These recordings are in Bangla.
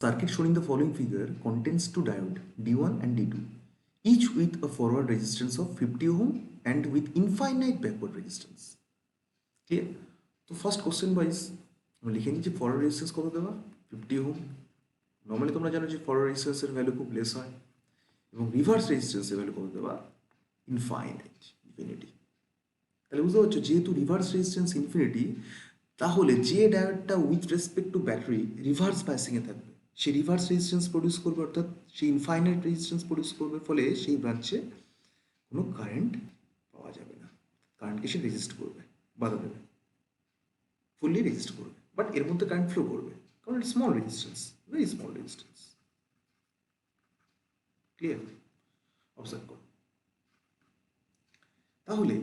Circuit shown in the following figure contains two diodes D1 and D2, each with a forward resistance of 50 ohm and with infinite backward resistance. Clear? So first question wise আমরা লিখে নিচ্ছি ফরওয়ার্ড রেজিস্ট্যান্স কত দেওয়া 50 ওহম। নর্মালি তোমরা জানো যে ফরওয়ার্ড রেজিস্ট্যান্সের ভ্যালু খুব লেস হয় এবং রিভার্স রেজিস্ট্যান্সের ভ্যালু কত দেওয়া ইনফিনিটি। তাহলে বুঝতে পারছো যেহেতু রিভার্স রেজিস্ট্যান্স ইনফিনিটি, তাহলে যে ডায়োডটা with respect to battery reverse বাইসিংয়ে থাকবে সে রিভার্স রেজিস্ট্যান্স প্রডিউস করবে, অর্থাৎ সে ইনফাইনাইট রেজিস্ট্যান্স প্রডিউস করবে, ফলে সেই ব্রাঞ্চে কোনো কারেন্ট পাওয়া যাবে না, কারেন্টকে সে রেজিস্ট করবে, বাধা দেবে, ফুললি রেজিস্ট করবে, বাট এর মধ্যে কারেন্ট ফ্লো করবে কারণ এটা small resistance, very small resistance. Clear? Observe করো। তাহলে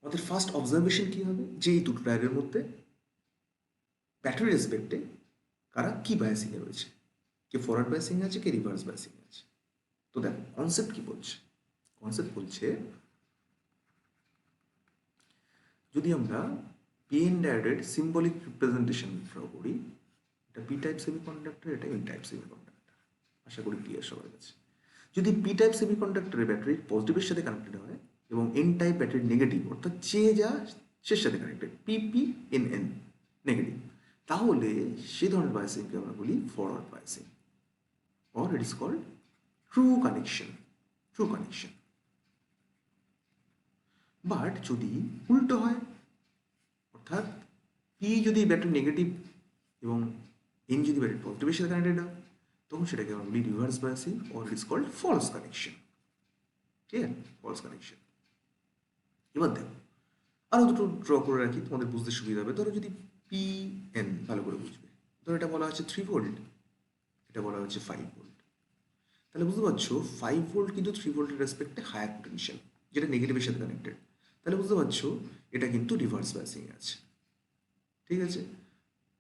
আমাদের ফার্স্ট অবজারভেশন কি হবে যে এই দুটো ডায়োডের মধ্যে ব্যাটারি রেসপেক্টে কারা কি বায়াসিংয়ে রয়েছে, কে ফরওয়ার্ড বায়াসিং আছে, কে রিভার্স বায়াসিং আছে। তো দেখো কনসেপ্ট কি বলছে, কনসেপ্ট বলছে যদি আমরা পিএন ডায়োডের সিম্বলিক রিপ্রেজেন্টেশন ড্র করি, এটা পি টাইপ সেমিকন্ডাক্টর, এটা এন টাইপ সেমিকন্ডাক্টর, আশা করি ক্লিয়ার সবার কাছে। যদি পি টাইপ সেমিকন্ডাক্টরের ব্যাটারি পজিটিভের সাথে কানেক্টেড হয় এবং এন টাইপ ব্যাটারি নেগেটিভ, অর্থাৎ যে যা সের সাথে connected, PP N N negative, তাহলে সে ধরনের বায়াসিংকে আমরা বলি forward biasing, or it is called true connection, true connection. But যদি উল্টো হয়, অর্থাৎ পি যদি ব্যাটারি নেগেটিভ এবং এন যদি ব্যাটারি পজিটিভের সাথে কানেক্টেড হয়, তখন সেটাকে আমরা বলি reverse biasing, or it is called false connection. Clear? False connection. এবার দেখো আরও দুটো ড্র করে রাখি, তোমাদের বুঝতে সুবিধা হবে। ধরো যদি পি এন ভালো করে বুঝবে, ধরো এটা বলা হচ্ছে 3 ভোল্ট, এটা বলা হচ্ছে 5 ভোল্ট। তাহলে বুঝতে পারছো 5 ভোল্ট কিন্তু 3 ভোল্টের রেসপেক্টে হায়ার পোটেনশিয়াল, যেটা নেগেটিভের সাথে কানেক্টেড। তাহলে বুঝতে পারছো এটা কিন্তু রিভার্স বায়াসিং আছে। ঠিক আছে?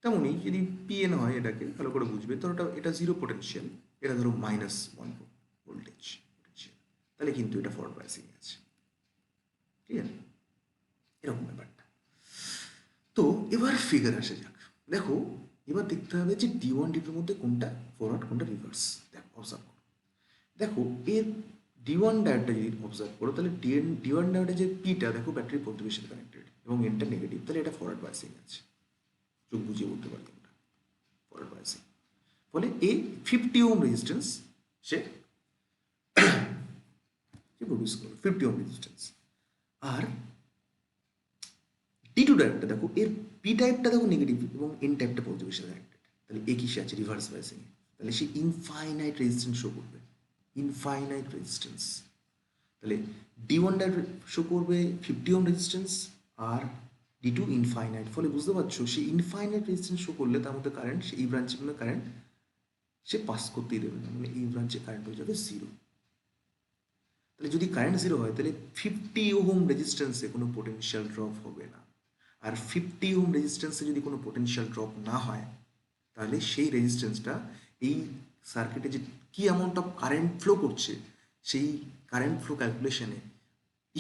তেমনই যদি পিএন হয়, এটাকে ভালো করে বুঝবে, ধরো এটা জিরো পোটেনশিয়াল, এটা ধরো -1 ভোল্টেজ পোটেনশিয়াল, তাহলে কিন্তু এটা ফরওয়ার্ড বায়াসিং আছে। ক্লিয়ার? এরকম ব্যাপারটা। তো এবার ফিগার আসে যাক। দেখো এবার দেখতে হবে যে D1 D2 মধ্যে কোনটা ফরওয়ার্ড কোনটা রিভার্স। দেখো অবজার্ভ করো, দেখো এর D1 ডায়োডটা যদি অবজার্ভ করো, তাহলে D1 ডায়োডের যে পিটা দেখো ব্যাটারি পজিটিভের সাথে কানেক্টেড এবং এনটা নেগেটিভ, তাহলে এটা ফরওয়ার্ড বায়াসিং আছে। চোখ বুঝিয়ে বলতে পারি আমরা ফরওয়ার্ড বায়াসিং। ফলে এই 50 ওহম রেজিস্ট্যান্স সে প্রডিউস করবে, 50 ওহম রেজিস্ট্যান্স। আর D2 ডায়োডটা দেখো এর পি টাইপটা দেখো নেগেটিভ এবং এন টাইপটা পজিটিভের সাথে কানেক্টেড, তাহলে এ কিসে আছে রিভার্স বায়াসিং, তাহলে সে ইনফাইনাইট রেজিস্ট্যান্স শো করবে, ইনফাইনাইট রেজিস্ট্যান্স। তাহলে D1 ডায়োড শো করবে 50 ওহম রেজিস্ট্যান্স আর D2 ইনফাইনাইট। ফলে বুঝতে পারছো সে ইনফাইনাইট রেজিস্ট্যান্স শো করলে তার মধ্যে কারেন্ট, সে এই ব্রাঞ্চের মধ্যে কারেন্ট সে পাস করতেই দেবে না, মানে এই ব্রাঞ্চে কারেন্ট হয়ে যাবে জিরো। তাহলে যদি কারেন্ট জিরো হয়, তাহলে 50 ওহম রেজিস্ট্যান্সে কোনো পোটেনশিয়াল ড্রপ হবে না। আর 50 ওহম রেজিস্ট্যান্সে যদি কোনো পোটেনশিয়াল ড্রপ না হয়, তাহলে সেই রেজিস্ট্যান্সটা এই সার্কিটে যে কী অ্যামাউন্ট অফ কারেন্ট ফ্লো করছে, সেই কারেন্ট ফ্লো ক্যালকুলেশনে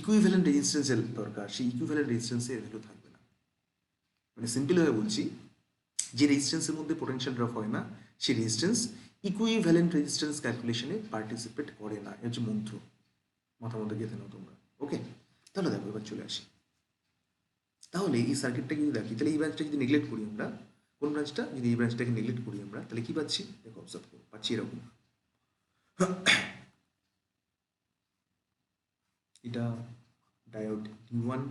ইকুইভ্যালেন্ট রেজিস্ট্যান্সের দরকার, সেই ইকুইভ্যালেন্ট রেজিস্ট্যান্সের ভ্যালু থাকবে না। মানে সিম্পলভাবে বলছি, যে রেজিস্ট্যান্সের মধ্যে পোটেনশিয়াল ড্রপ হয় না, সেই রেজিস্ট্যান্স ইকুইভ্যালেন্ট রেজিস্ট্যান্স ক্যালকুলেশনে পার্টিসিপেট করে না। এ হচ্ছে মন্ত্র, মাথার মধ্যে গেঁথে নাও তোমরা। ওকে, তাহলে দেখো এবার চলে আসি। তাহলে এই সার্কিটটা যদি দেখি, তাহলে এই ব্রাঞ্চটা যদি নেগলেক্ট করি আমরা, কোন ব্রাঞ্চটা, যদি এই ব্রাঞ্চটাকে নেগলেক্ট করি আমরা, তাহলে কি পাচ্ছি দেখো অবজার্ভ করো, পাচ্ছি এরকম। এটা ডায়োড D1,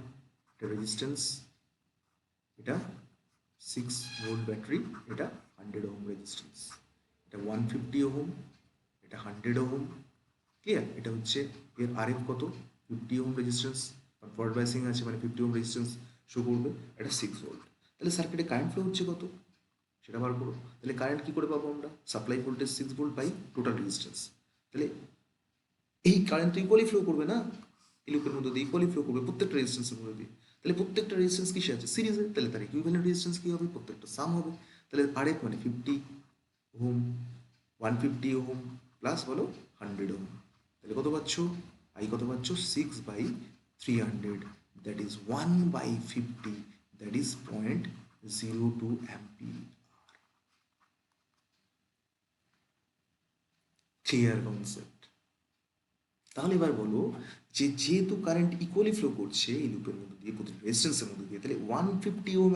এটা রেজিস্ট্যান্স, এটা 6 ভোল্ট ব্যাটারি, এটা 100 ওহম রেজিস্ট্যান্স, এটা 150 ওহম, এটা 100 ওহম। ক্লিয়ার? এটা হচ্ছে এর আরএফ কত 50 ওহম রেজিস্ট্যান্স, ফরওয়ার্ড বায়াসিং আছে মানে 50 ওহম রেজিস্ট্যান্স শো করবে, এটা 6 ভোল্ট। তাহলে সার্কিটে কারেন্ট ফ্লো হচ্ছে কত সেটা বার করো। তাহলে কারেন্ট কী করে পাবো আমরা, supply voltage 6 volt by total resistance. তাহলে এই কারেন্ট তো ইকুয়ালি ফ্লো করবে না, এই লুপের মধ্যে দিয়ে ইকুয়ালি ফ্লো করবে প্রত্যেকটা রেজিস্ট্যান্সের মধ্যে দিয়ে। তাহলে প্রত্যেকটা রেজিস্ট্যান্স কিসে আছে, সিরিজে, তাহলে তার ইকুইভ্যালেন্ট রেজিস্ট্যান্স কী হবে, প্রত্যেকটা সাম হবে। তাহলে আরএফ মানে 50 ওহম, 150 ওহম প্লাস বলো 100 ওহম, তাহলে কত পাচ্ছ, আই কত পাচ্ছ 6/300, that is 1/50, that is 0.02 ampere. Clear concept? তাহলে এবার বলো যে যেহেতু কারেন্ট ইকুয়ালি ফ্লো করছে এই লুপের মধ্যে দিয়ে, প্রতিটি রেজিস্ট্যান্সের মধ্যে দিয়ে, তাহলে 150 ওম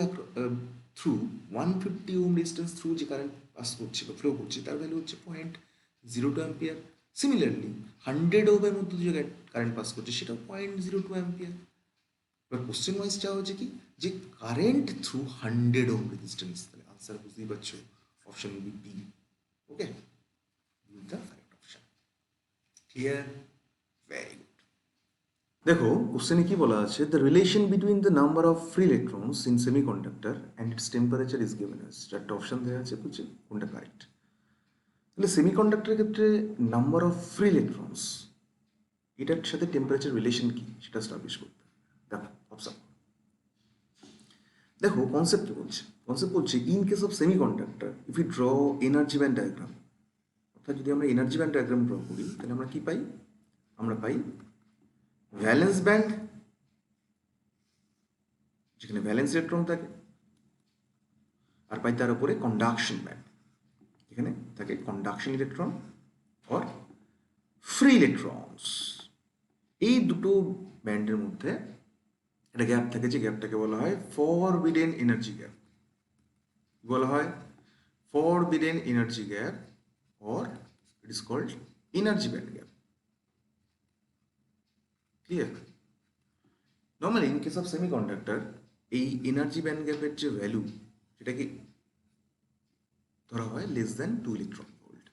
থ্রু 150 ওম রেজিস্ট্যান্স থ্রু যে কারেন্ট পাস করছে বা ফ্লো করছে তার ভ্যালু হচ্ছে 0.02 অ্যাম্পিয়ার। সিমিলারলি 100 ওমের মধ্যে যে কারেন্ট পাস করছে সেটাও 0.02 অ্যাম্পিয়ার। এবার কোশ্চেন ওয়াইজ চাওয়া হচ্ছে কি, যে কারেন্ট থ্রু 100 ওম রেজিস্ট্যান্স, তাহলে আনসার বুঝতেই পারছো, option will be B. Okay, the correct option. Clear? Very good. দেখো কোশ্চেনে কি বলা আছে, the relation between the number of free electrons in semiconductor and its temperature is given us. চারটা অপশন দেওয়া আছে, বুঝছি কোনটা কারেক্ট। তাহলে সেমিকন্ডাক্টরের ক্ষেত্রে নাম্বার অফ ফ্রি ইলেকট্রনস এটার সাথে টেম্পারেচার রিলেশন কি সেটা স্টাবলিশ করতে হবে। দেখো অবজার্ভ, দেখো কনসেপ্ট কি বলছে। কনসেপ্ট বলছে in case of semiconductor if you draw energy band diagram, অর্থাৎ যদি আমরা এনার্জি ব্যান্ড ডায়াগ্রাম ড্র করি তাহলে আমরা কি পাই, আমরা পাই ভ্যালেন্স ব্যান্ড, যেখানে ভ্যালেন্স ইলেকট্রন থাকে, আর পাই তার উপরে কন্ডাকশন ব্যান্ড, এখানে থাকে conduction electron or free electrons. এই দুটো ব্যান্ডের মধ্যে একটা গ্যাপ থাকে, যে গ্যাপটাকে বলা হয় ফরবিডেন এনার্জি গ্যাপ। বলা হয় forbidden energy gap or it is called energy band gap. Clear? Normally in case of semiconductor এই এনার্জি ব্যান্ড গ্যাপের যে ভ্যালু সেটাকে ধরা হয় লেস দ্যান 2 ইলেকট্রন ভোল্ট,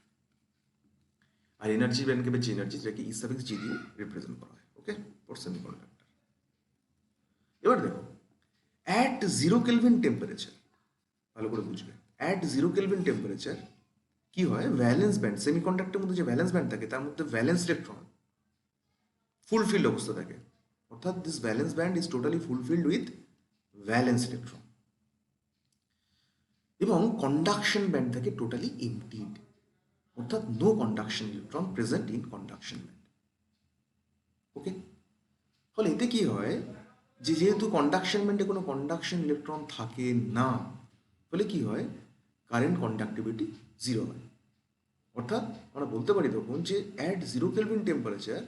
আর এনার্জি ব্যান্ড গ্যাপের যে এনার্জি সেটাকে ই সাফিক্স জি দিয়ে রিপ্রেজেন্ট করা হয়। ওকে, ফর সেমিকন্ডাক্টর। এবার দেখো অ্যাট 0 কেলভিন টেম্পারেচার, ভালো করে বুঝবে, অ্যাট 0 কেলভিন টেম্পারেচার কি হয়, ভ্যালেন্স ব্যান্ড, সেমিকন্ডাক্টরের মধ্যে যে ভ্যালেন্স ব্যান্ড থাকে তার মধ্যে ভ্যালেন্স ইলেকট্রন ফুলফিল্ড অবস্থা থাকে, অর্থাৎ this valence band is totally fulfilled with valence electron, এবং কন্ডাকশন ব্যান্ড থাকে টোটালি এমটিড, অর্থাৎ no conduction electron present in conduction band. Okay, ফলে এতে কি হয়, যে যেহেতু কন্ডাকশন ব্যান্ডে কোনো কন্ডাকশন ইলেকট্রন থাকে না, ফলে কি হয়, কারেন্ট কন্ডাক্টিভিটি 0 হয়। অর্থাৎ আমরা বলতে পারি তখন যে অ্যাট 0 কেলভিন টেম্পারেচার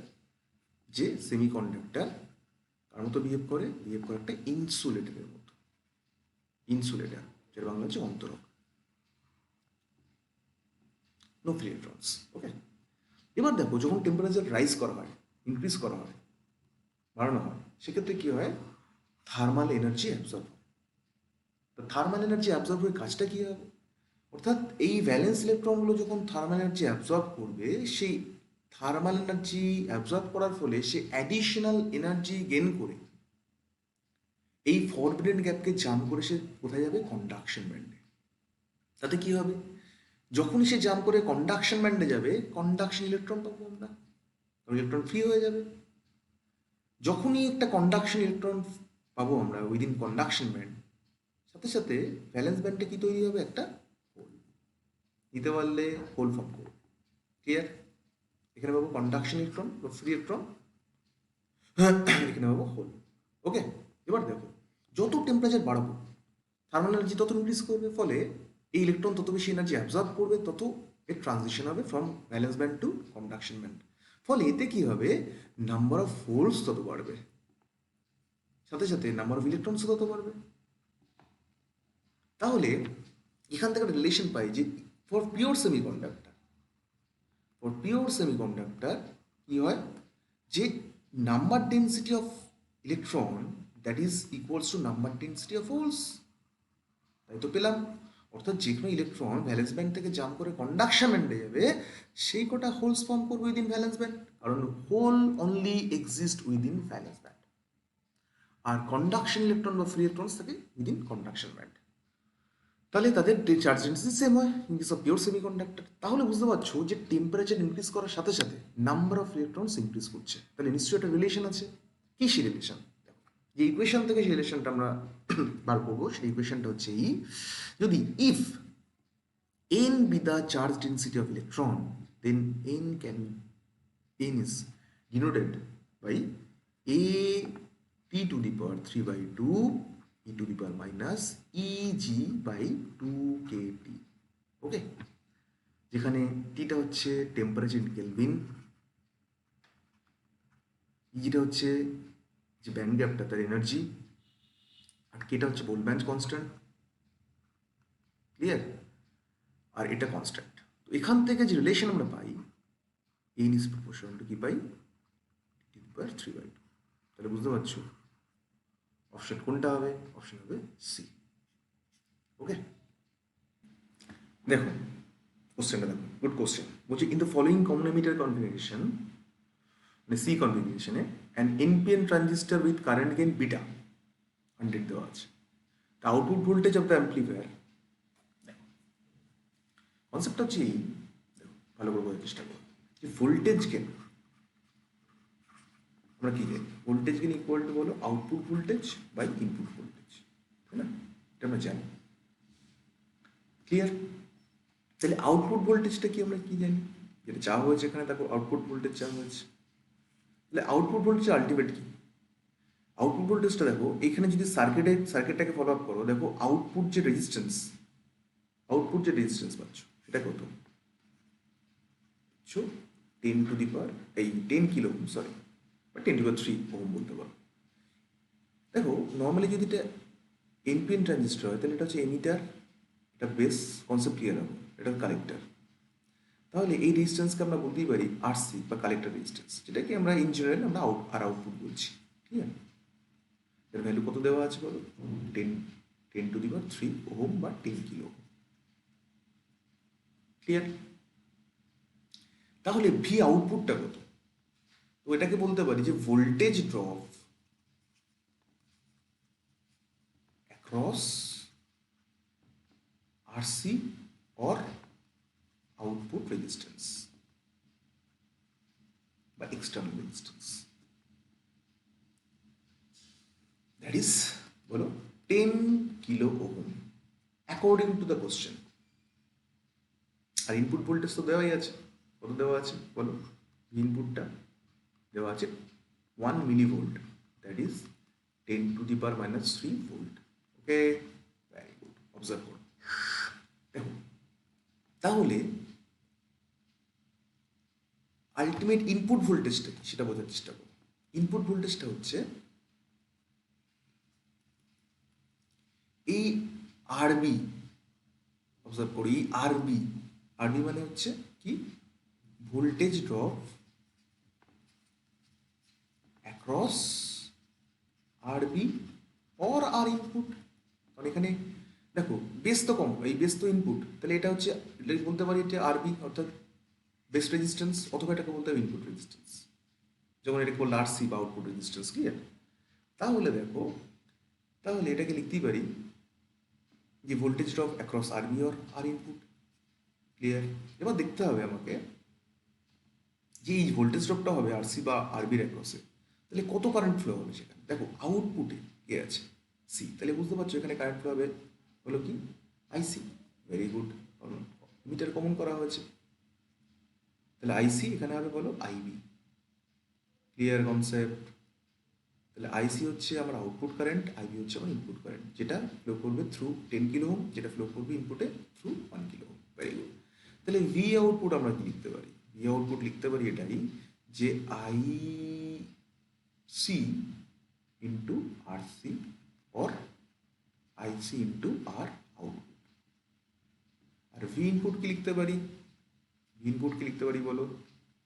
যে সেমিকন্ডাক্টর তার মতো বিহেভ করে একটা ইনসুলেটরের মতো। ইনসুলেটর, যেটা বাংলা হচ্ছে অন্তরক, নো ফ্রি ইলেকট্রনস। ওকে, এবার দেখো যখন টেম্পারেচার রাইজ করা হয়, ইনক্রিজ করা হয়, বাড়ানো হয়, সেক্ষেত্রে কি হয়, থার্মাল এনার্জি অ্যাবজর্ব হয়। তো থার্মাল এনার্জি অ্যাবজর্ব হয়ে কাজটা কী হবে, অর্থাৎ এই ভ্যালেন্স ইলেকট্রনগুলো যখন থার্মাল এনার্জি অ্যাবজর্ব করবে, সেই থার্মাল এনার্জি অ্যাবজর্ব করার ফলে সে অ্যাডিশনাল এনার্জি গেন করে এই ফরবিডেন গ্যাপকে জাম্প করে সে কোথায় যাবে, কন্ডাকশন ব্যান্ডে। তাতে কি হবে, যখনই সে জাম্প করে কন্ডাকশন ব্যান্ডে যাবে, কন্ডাকশন ইলেকট্রন পাবো আমরা, ইলেকট্রন ফ্রি হয়ে যাবে। যখনই একটা কন্ডাকশন ইলেকট্রন পাবো আমরা উইদিন কন্ডাকশন ব্যান্ড, সাথে সাথে ভ্যালেন্স ব্যান্ডে কি তৈরি হবে, একটা হোল, নিতে পারলে হোল ফর্ম করবে। ক্লিয়ার? এখানে পাবো কন্ডাকশন ইলেকট্রন বা ফ্রি ইলেকট্রন, এখানে পাবো হোল। ওকে, এবার দেখো যত টেম্পারেচার বাড়াবো থার্মাল এনার্জি তত ইনক্রিজ করবে, ফলে এই ইলেকট্রন তত বেশি এনার্জি অ্যাবজর্ব করবে, তত এর ট্রানজিশন হবে from valence band to conduction band. ফলে এতে কি হবে, নাম্বার অফ হোলস তত বাড়বে, সাথে সাথে নাম্বার অফ ইলেকট্রনস তত বাড়বে। তাহলে এখান থেকে একটা রিলেশন পাই যে ফর পিওর সেমিকন্ডাক্টর কি হয়, যে number density of electron that is equals to number density of holes. তাই তো পেলাম, অর্থাৎ যে কোনো ইলেকট্রন ভ্যালেন্স ব্যান্ড থেকে জাম্প করে কন্ডাকশন ব্যান্ডে যাবে, সেই কটা হোলস ফর্ম করবে উইদিন ভ্যালেন্স ব্যান্ড, কারণ hole only exist within valence band, আর কন্ডাকশন ইলেকট্রন বা ফ্রি ইলেকট্রনস থাকে উইদিন কন্ডাকশন ব্যান্ড। তাহলে তাদের চার্জ ডেন্সিটি সেম হয় in case of pure semiconductor. তাহলে বুঝতে পারছো যে টেম্পারেচার ইনক্রিজ করার সাথে সাথে নাম্বার অফ ইলেকট্রনস ইনক্রিজ করছে, তাহলে নিশ্চয়ই একটা রিলেশন আছে। কি সেই রিলেশন, যে ইকুয়েশন থেকে সেই রিলেশনটা আমরা বার করবো, সেই ইকুয়েশনটা হচ্ছে এই, যদি if n be the charge density of electron, then n is denoted by a t to the power 3 by 2 e to the power minus eg by 2 kt. Okay, যেখানে টিটা হচ্ছে টেম্পারেচার ইন কেলভিন, ইজিটা হচ্ছে যে ব্যান্ড গ্যাপটা তার এনার্জি, আর কেটা হচ্ছে বোলম্যান কনস্ট্যান্ট। ক্লিয়ার? আর এটা কনস্ট্যান্ট। তো এখান থেকে যে রিলেশন আমরা পাই, এন ইজ প্রপোর্শনাল টু কি পাই, টি পাওয়ার 3/2। তাহলে বুঝতে পারছো অপশন কোনটা হবে? অপশন হবে সি। ওকে, দেখো কোশ্চেনটা দেখো, গুড কোশ্চেন। বলছি in the following common emitter configuration, মানে সি কনফিগারেশনে an NPN transistor with current gain beta 100 দেওয়া আছে। The output voltage of the amplifier, কনসেপ্টটা হচ্ছে এই, ভালো করে বোঝার চেষ্টা করো যে ভোল্টেজ গেন আমরা কি জানি, ভোল্টেজ গেন ইকুয়াল টু বলো output voltage by input voltage, তাই না? এটা আমরা জানি। ক্লিয়ার? তাহলে আউটপুট ভোল্টেজটা কি আমরা কি জানি, যেটা চাওয়া হয়েছে এখানে, দেখো আউটপুট ভোল্টেজ চাওয়া হয়েছে। তাহলে আউটপুট ভোল্টেজ আলটিমেট কি? আউটপুট ভোল্টেজটা দেখো এখানে যদি সার্কিটটাকে ফলো আপ করো, দেখো আউটপুট যে রেজিস্ট্যান্স পাচ্ছ সেটা কত? 10 কিলো ওহম, সরি, বা 10³ ওহম বলতে পারো। দেখো নর্মালি যদি এটা এনপিএন ট্রানজিস্টার হয় তাহলে এটা হচ্ছে এমিটার, এটা বেস, কনসেপ্ট ক্লিয়ার হবে, এটা কালেক্টর। তাহলে এই রেজিস্ট্যান্সকে আমরা বলতেই পারি আরসি বা কালেক্টর রেজিস্ট্যান্স, যেটাকে আমরা ইন জেনারেল আমরা আউটপুট বলছি। ঠিক আছে? এর ভ্যালু কত দেওয়া আছে বলো? 10³ ওহম বা 10 কিলো। ক্লিয়ার? তাহলে ভি আউটপুটটা কত? তো এটাকে বলতে পারি যে voltage drop across RC or output resistance বা এক্সটার্নাল রেজিস্ট্যান্স, দ্যাট ইজ বলো 10 kilo ohm according to the question. আর ইনপুট ভোল্টেজ তো দেওয়াই আছে, কত দেওয়া আছে বলো? ইনপুটটা দেওয়া আছে 1 millivolt, that is 10⁻³ volt. Okay, very good, observe করো। দেখো তাহলে আলটিমেট ইনপুট ভোল্টেজটা কি সেটা বোঝার চেষ্টা করো। ইনপুট ভোল্টেজটা হচ্ছে এই আরবি, অবজার্ভ করি, এই আরবি মানে হচ্ছে কি, ভোল্টেজ ড্রপ অ্যাক্রস আরবি অর আর ইনপুট। কারণ এখানে দেখো বেস তো কম, এই বেস তো ইনপুট, তাহলে এটা হচ্ছে, এটা বলতে পারি এটা আরবি অর্থাৎ বেস রেজিস্ট্যান্স, অথবা এটাকে বলতে হবে ইনপুট রেজিস্ট্যান্স, যেমন এটাকে বললো আরসি বা আউটপুট রেজিস্ট্যান্স। ক্লিয়ার? তাহলে দেখো, তাহলে এটাকে লিখতেই পারি যে ভোল্টেজ ড্রপ অ্যাক্রস আরবি অর আর ইনপুট। ক্লিয়ার? এবার দেখতে হবে আমাকে যে এই ভোল্টেজ ড্রপটা হবে আরসি বা আরবির অ্যাক্রসে, তাহলে কত কারেন্ট ফ্লো হবে সেখানে। দেখো আউটপুটে কে আছে? সি, তাহলে বুঝতে পারছো এখানে কারেন্ট ফ্লো হবে হলো কি, আইসি। ভেরি গুড, মিটার কমন করা হয়েছে, তাহলে আইসি এখানে হবে বলো আইবি। Clear concept? তাহলে আইসি হচ্ছে আমার আউটপুট কারেন্ট, আইবি হচ্ছে আমার ইনপুট কারেন্ট, যেটা ফ্লো করবে থ্রু 10 কিলো ওহম, যেটা ফ্লো করবে ইনপুটে through 1 kilo ohm. Very good. তাহলে ভি আউটপুট আমরা কি লিখতে পারি? ভি আউটপুট লিখতে পারি এটাই যে I C into R C or IC into R output. আর ভি ইনপুট কি লিখতে পারি? ভি ইনপুট কি লিখতে পারি বলো?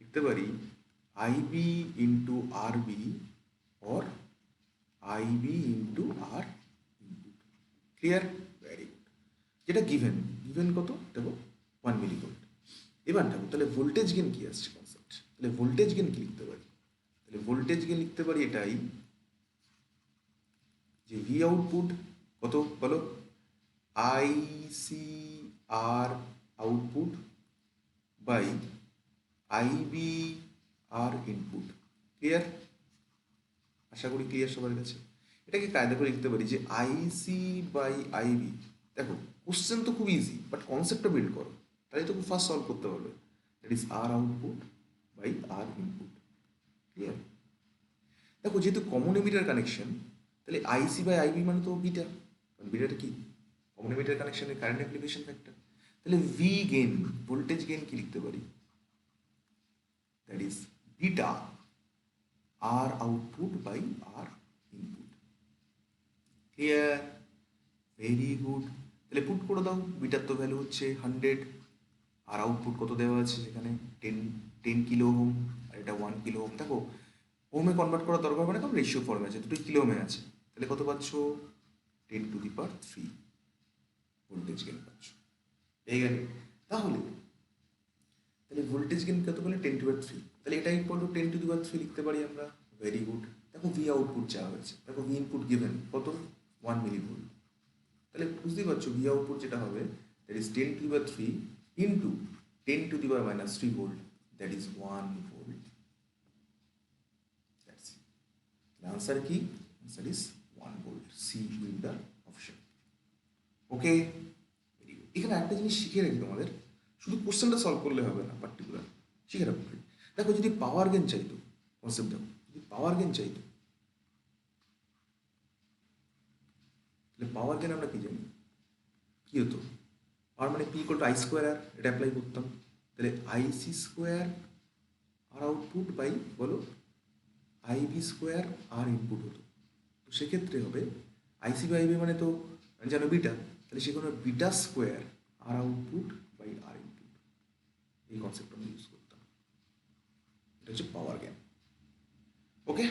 লিখতে পারি IB into R B or IB into R input. Clear? Very good. যেটা গিভেন, গিভেন কত দেখো 1 মিলিভোল্ট। এবার দেখো তাহলে ভোল্টেজ গেন কি আসছে কনসেপ্ট, তাহলে ভোল্টেজ গেন কি লিখতে পারি? তাহলে ভোল্টেজ গেন লিখতে পারি এটাই যে ভি আউটপুট কত বলো, I C R output by IB R input. Clear? আশা করি ক্লিয়ার সবার কাছে। এটাকে কায়দা করে লিখতে পারি যে আইসি বাই আইবি। দেখো কোশ্চেন তো খুব ইজি, বাট কনসেপ্টটা বিল্ড করো, তাই তো খুব ফার্স্ট সলভ করতে পারবে। That is R output by R input. Clear? দেখো যেহেতু কমন এমিটার কানেকশন, তাহলে আইসি বাই আইবি মানে তো বিটা, কারণ বিটাটা কি কমন এমিটার কানেকশনের কারেন্ট অ্যাপ্লিকেশন ফ্যাক্টর। তাহলে ভি গেন, ভোল্টেজ গেন কি লিখতে পারি? That is beta R output by R input. Clear? Very good. তাহলে পুট করে দাও, বিটার তো ভ্যালু হচ্ছে 100, আর আউটপুট কত দেওয়া আছে সেখানে 10 কিলো ওহম, আর এটা 1 কিলো ওহম। দেখো ওহমে কনভার্ট করার দরকার মানে কারণ রেশিও ফর্মে আছে, দুটোই কিলো ওহমে আছে। তাহলে কত পাচ্ছ? 10⁻³ ভোল্টেজ গেন পাচ্ছ। পেয়ে গেলে? তাহলে তাহলে ভোল্টেজ গেন কত বলে? 10⁻³। তাহলে এটা ইকুয়াল টু 10⁻³ লিখতে পারি আমরা। Very good. দেখো ভি আউটপুট চাওয়া হয়েছে, দেখো ভি ইনপুট গিভেন কত? 1 মিলিভোল্ট। তাহলে বুঝতেই পারছো ভি আউটপুট যেটা হবে that is 10⁻³ into 10⁻³ volt, that is 1 volt. That's it. Answer কি? Answer is 1 volt. C will the option. Okay, এখানে একটা জিনিস শিখে রাখি তোমাদের, শুধু কোশ্চেনটা সলভ করলে হবে না, পার্টিকুলার শিখে রাখো। দেখো যদি পাওয়ার গেন চাইতো, কনসেপ্ট দেখো, যদি পাওয়ার গেন চাইতো, তাহলে পাওয়ার গেন আমরা কি জানি কি হতো? পাওয়ার মানে P equal to I square R, এটা অ্যাপ্লাই করতাম। তাহলে IC square R output by বলো আইভি স্কোয়ার আর ইনপুট হতো। তো সেক্ষেত্রে হবে আইসি বাই আইভি মানে তো জানো বিটা, তাহলে সেখানে beta square R output by R input. এই কনসেপ্ট আমরা ইউজ করতাম। এটা হচ্ছে পাওয়ার জ্ঞান। ওকে।